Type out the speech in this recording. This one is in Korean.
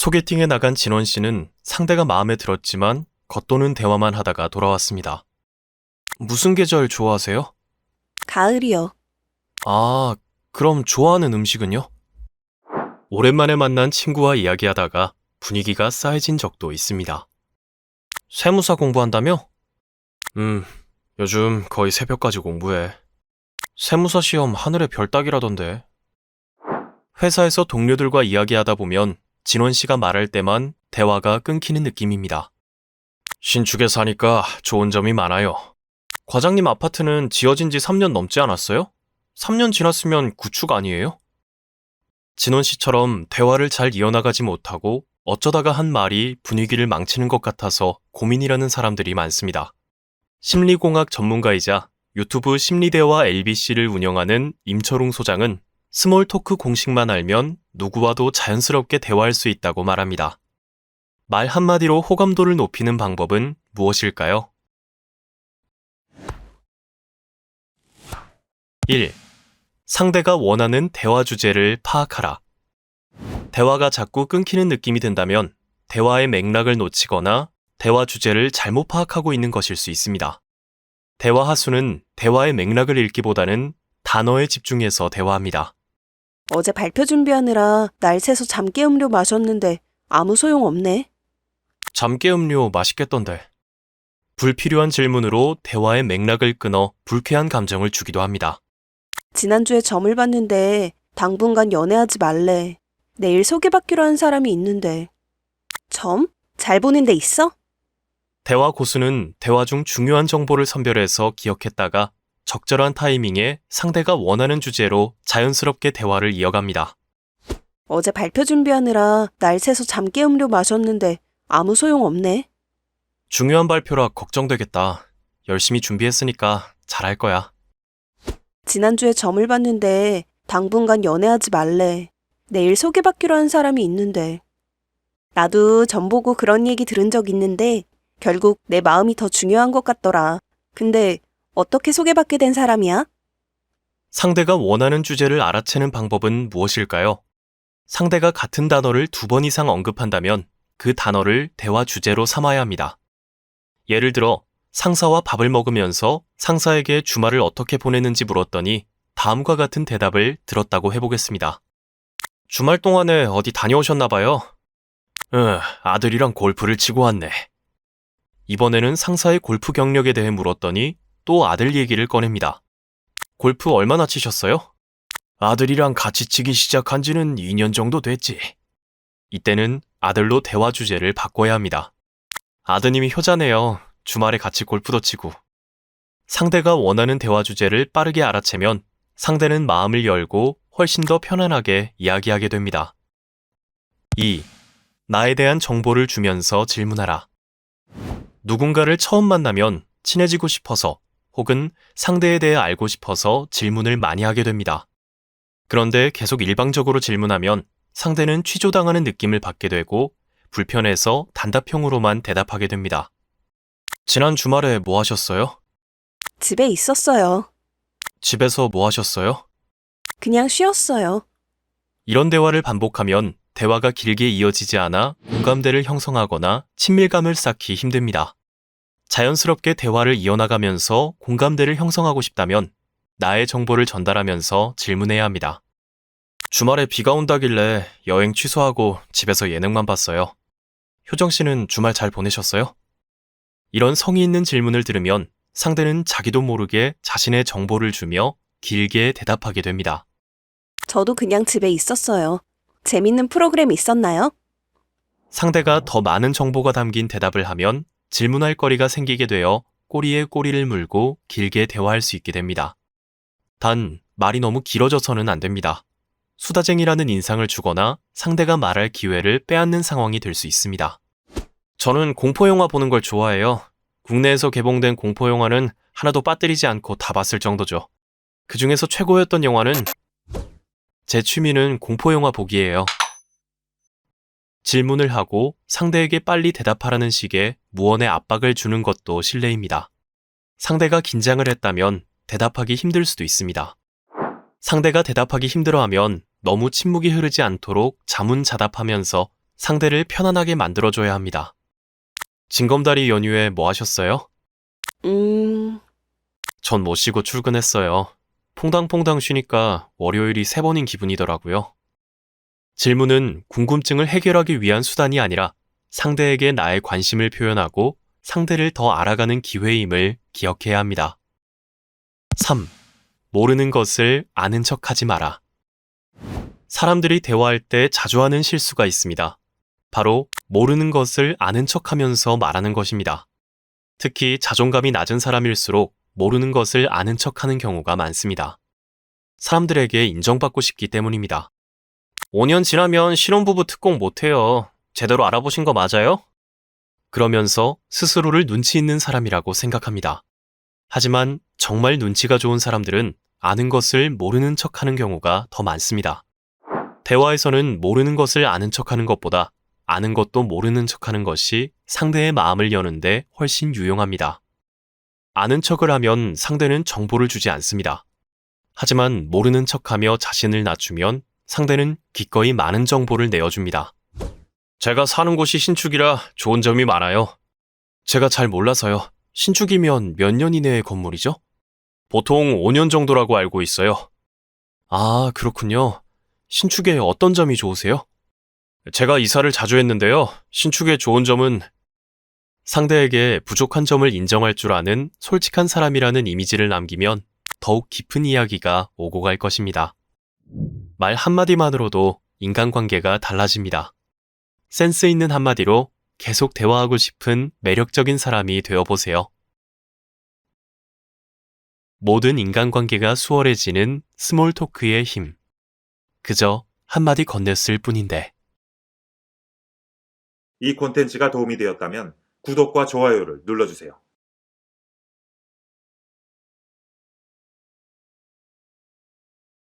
소개팅에 나간 진원 씨는 상대가 마음에 들었지만 겉도는 대화만 하다가 돌아왔습니다. 무슨 계절 좋아하세요? 가을이요. 아, 그럼 좋아하는 음식은요? 오랜만에 만난 친구와 이야기하다가 분위기가 싸해진 적도 있습니다. 세무사 공부한다며? 요즘 거의 새벽까지 공부해. 세무사 시험 하늘의 별 따기라던데. 회사에서 동료들과 이야기하다 보면 진원 씨가 말할 때만 대화가 끊기는 느낌입니다. 신축에 사니까 좋은 점이 많아요. 과장님 아파트는 지어진 지 3년 넘지 않았어요? 3년 지났으면 구축 아니에요? 진원 씨처럼 대화를 잘 이어나가지 못하고 어쩌다가 한 말이 분위기를 망치는 것 같아서 고민이라는 사람들이 많습니다. 심리공학 전문가이자 유튜브 심리대화 LBC를 운영하는 임철웅 소장은 스몰 토크 공식만 알면 누구와도 자연스럽게 대화할 수 있다고 말합니다. 말 한마디로 호감도를 높이는 방법은 무엇일까요? 1. 상대가 원하는 대화 주제를 파악하라. 대화가 자꾸 끊기는 느낌이 든다면 대화의 맥락을 놓치거나 대화 주제를 잘못 파악하고 있는 것일 수 있습니다. 대화 하수는 대화의 맥락을 읽기보다는 단어에 집중해서 대화합니다. 어제 발표 준비하느라 날 새서 잠깨 음료 마셨는데 아무 소용 없네. 잠깨 음료 맛있겠던데. 불필요한 질문으로 대화의 맥락을 끊어 불쾌한 감정을 주기도 합니다. 지난주에 점을 봤는데 당분간 연애하지 말래. 내일 소개받기로 한 사람이 있는데. 점? 잘 보는 데 있어? 대화 고수는 대화 중 중요한 정보를 선별해서 기억했다가 적절한 타이밍에 상대가 원하는 주제로 자연스럽게 대화를 이어갑니다. 어제 발표 준비하느라 날 새서 잠깨 음료 마셨는데 아무 소용 없네. 중요한 발표라 걱정되겠다. 열심히 준비했으니까 잘할 거야. 지난주에 점을 봤는데 당분간 연애하지 말래. 내일 소개받기로 한 사람이 있는데. 나도 점 보고 그런 얘기 들은 적 있는데 결국 내 마음이 더 중요한 것 같더라. 근데 어떻게 소개받게 된 사람이야? 상대가 원하는 주제를 알아채는 방법은 무엇일까요? 상대가 같은 단어를 2번 이상 언급한다면 그 단어를 대화 주제로 삼아야 합니다. 예를 들어 상사와 밥을 먹으면서 상사에게 주말을 어떻게 보내는지 물었더니 다음과 같은 대답을 들었다고 해보겠습니다. 주말 동안에 어디 다녀오셨나 봐요? 아들이랑 골프를 치고 왔네. 이번에는 상사의 골프 경력에 대해 물었더니 또 아들 얘기를 꺼냅니다. 골프 얼마나 치셨어요? 아들이랑 같이 치기 시작한 지는 2년 정도 됐지. 이때는 아들로 대화 주제를 바꿔야 합니다. 아드님이 효자네요. 주말에 같이 골프도 치고. 상대가 원하는 대화 주제를 빠르게 알아채면 상대는 마음을 열고 훨씬 더 편안하게 이야기하게 됩니다. 2. 나에 대한 정보를 주면서 질문하라. 누군가를 처음 만나면 친해지고 싶어서 혹은 상대에 대해 알고 싶어서 질문을 많이 하게 됩니다. 그런데 계속 일방적으로 질문하면 상대는 취조당하는 느낌을 받게 되고 불편해서 단답형으로만 대답하게 됩니다. 지난 주말에 뭐 하셨어요? 집에 있었어요. 집에서 뭐 하셨어요? 그냥 쉬었어요. 이런 대화를 반복하면 대화가 길게 이어지지 않아 공감대를 형성하거나 친밀감을 쌓기 힘듭니다. 자연스럽게 대화를 이어나가면서 공감대를 형성하고 싶다면 나의 정보를 전달하면서 질문해야 합니다. 주말에 비가 온다길래 여행 취소하고 집에서 예능만 봤어요. 효정 씨는 주말 잘 보내셨어요? 이런 성의 있는 질문을 들으면 상대는 자기도 모르게 자신의 정보를 주며 길게 대답하게 됩니다. 저도 그냥 집에 있었어요. 재밌는 프로그램 있었나요? 상대가 더 많은 정보가 담긴 대답을 하면 질문할 거리가 생기게 되어 꼬리에 꼬리를 물고 길게 대화할 수 있게 됩니다. 단, 말이 너무 길어져서는 안 됩니다. 수다쟁이라는 인상을 주거나 상대가 말할 기회를 빼앗는 상황이 될 수 있습니다. 저는 공포영화 보는 걸 좋아해요. 국내에서 개봉된 공포영화는 하나도 빠뜨리지 않고 다 봤을 정도죠. 그 중에서 최고였던 영화는 제 취미는 공포영화 보기예요. 질문을 하고 상대에게 빨리 대답하라는 식의 무언의 압박을 주는 것도 실례입니다. 상대가 긴장을 했다면 대답하기 힘들 수도 있습니다. 상대가 대답하기 힘들어하면 너무 침묵이 흐르지 않도록 자문자답하면서 상대를 편안하게 만들어줘야 합니다. 징검다리 연휴에 뭐 하셨어요? 전 못 쉬고 출근했어요. 퐁당퐁당 쉬니까 월요일이 3번인 기분이더라고요. 질문은 궁금증을 해결하기 위한 수단이 아니라 상대에게 나의 관심을 표현하고 상대를 더 알아가는 기회임을 기억해야 합니다. 3. 모르는 것을 아는 척하지 마라. 사람들이 대화할 때 자주 하는 실수가 있습니다. 바로 모르는 것을 아는 척하면서 말하는 것입니다. 특히 자존감이 낮은 사람일수록 모르는 것을 아는 척하는 경우가 많습니다. 사람들에게 인정받고 싶기 때문입니다. 5년 지나면 신혼부부 특공 못해요. 제대로 알아보신 거 맞아요? 그러면서 스스로를 눈치 있는 사람이라고 생각합니다. 하지만 정말 눈치가 좋은 사람들은 아는 것을 모르는 척하는 경우가 더 많습니다. 대화에서는 모르는 것을 아는 척하는 것보다 아는 것도 모르는 척하는 것이 상대의 마음을 여는데 훨씬 유용합니다. 아는 척을 하면 상대는 정보를 주지 않습니다. 하지만 모르는 척하며 자신을 낮추면 상대는 기꺼이 많은 정보를 내어줍니다. 제가 사는 곳이 신축이라 좋은 점이 많아요. 제가 잘 몰라서요. 신축이면 몇 년 이내의 건물이죠? 보통 5년 정도라고 알고 있어요. 아, 그렇군요. 신축에 어떤 점이 좋으세요? 제가 이사를 자주 했는데요. 신축의 좋은 점은 상대에게 부족한 점을 인정할 줄 아는 솔직한 사람이라는 이미지를 남기면 더욱 깊은 이야기가 오고 갈 것입니다. 말 한마디만으로도 인간관계가 달라집니다. 센스 있는 한마디로 계속 대화하고 싶은 매력적인 사람이 되어보세요. 모든 인간관계가 수월해지는 스몰 토크의 힘. 그저 한마디 건넸을 뿐인데. 이 콘텐츠가 도움이 되었다면 구독과 좋아요를 눌러주세요.